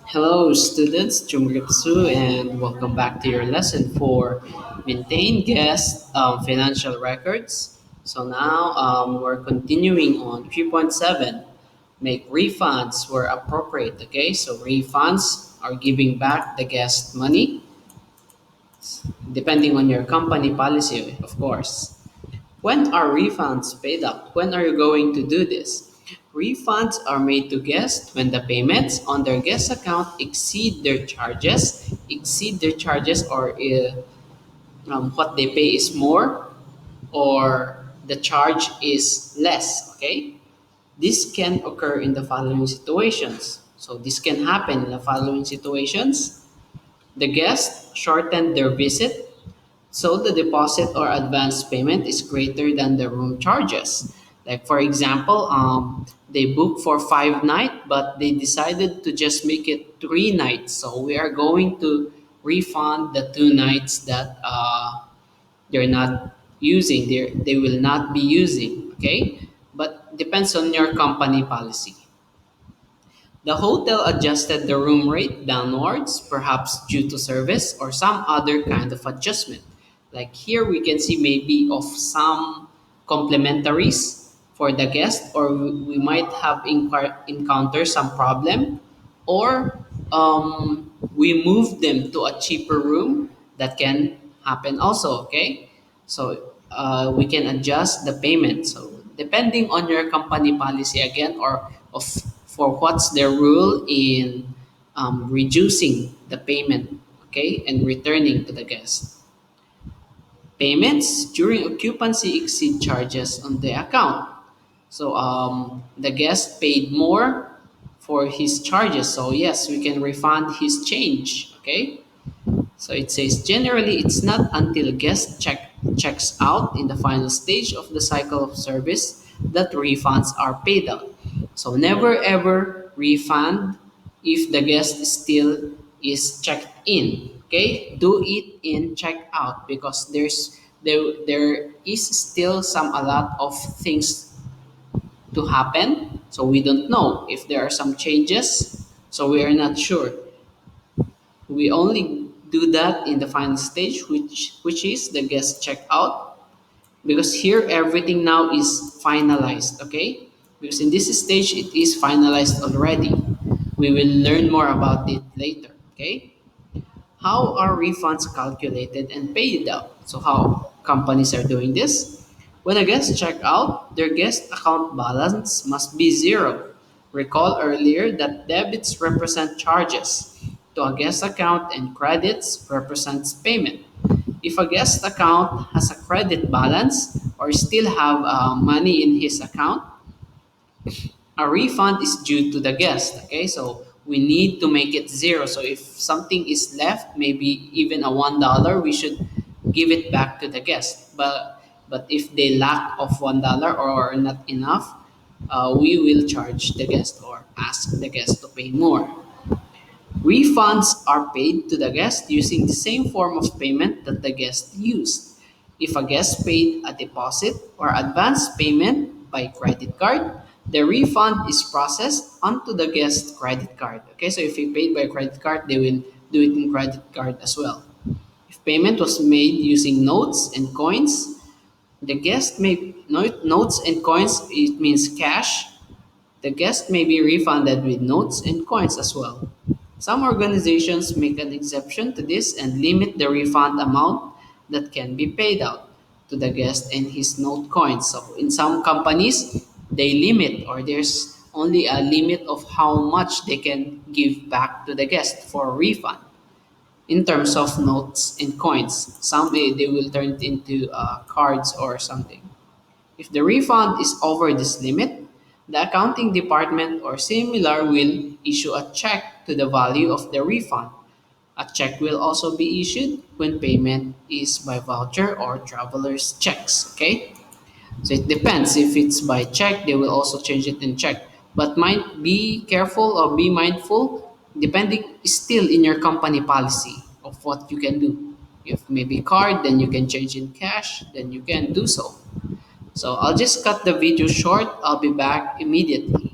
Hello, students. Jumgipsu, and welcome back to your lesson for maintain guest financial records. So now we're continuing on 3.7. Make refunds where appropriate. Okay, so refunds are giving back the guest money, depending on your company policy, of course. When are refunds paid up? When are you going to do this? Refunds are made to guests when the payments on their guest account exceed their charges, or what they pay is more, or the charge is less. Okay, this can occur in the following situations. So this can happen in the following situations: the guest shortened their visit, so the deposit or advance payment is greater than the room charges. Like for example, they booked for 5 nights, but they decided to just make it 3 nights. So we are going to refund the 2 nights that they're not using. They will not be using. Okay, but depends on your company policy. The hotel adjusted the room rate downwards, perhaps due to service or some other kind of adjustment. Like here, we can see maybe of some complementaries for the guest, or we might have encountered some problem, or we move them to a cheaper room. That can happen also. Okay, so we can adjust the payment. So depending on your company policy again, or of for what's their rule in reducing the payment, okay, and returning to the guest. Payments during occupancy exceed charges on the account. So the guest paid more for his charges. So yes, we can refund his change. Okay. So it says generally it's not until checks out in the final stage of the cycle of service that refunds are paid out. So never ever refund if the guest still is checked in. Okay? Do it in check out, because there is still a lot of things to happen. So we don't know if there are some changes. So we are not sure. We only do that in the final stage, which is the guest checkout, because here everything now is finalized. Okay, because in this stage it is finalized already. We will learn more about it later. Okay, how are refunds calculated and paid out? So how companies are doing this? When a guest check out, their guest account balance must be zero. Recall earlier that debits represent charges to a guest account and credits represents payment. If a guest account has a credit balance or still have money in his account, a refund is due to the guest. Okay, so we need to make it zero. So if something is left, maybe even a $1, we should give it back to the guest. But if they lack of $1 or not enough, we will charge the guest or ask the guest to pay more. Refunds are paid to the guest using the same form of payment that the guest used. If a guest paid a deposit or advance payment by credit card, the refund is processed onto the guest credit card. Okay, so if he paid by credit card, they will do it in credit card as well. If payment was made using notes and coins, the guest may notes and coins, it means cash. The guest may be refunded with notes and coins as well. Some organizations make an exception to this and limit the refund amount that can be paid out to the guest and his note coins. So in some companies, they limit, or there's only a limit of how much they can give back to the guest for a refund in terms of notes and coins. Some they will turn it into cards or something. If the refund is over this limit, the accounting department or similar will issue a check to the value of the refund. A check will also be issued when payment is by voucher or traveler's checks. Okay? So it depends. If it's by check, they will also change it in check. But might be careful or be mindful, depending still in your company policy of what you can do. If maybe card, then you can change in cash, then you can do so. So I'll just cut the video short. I'll be back immediately.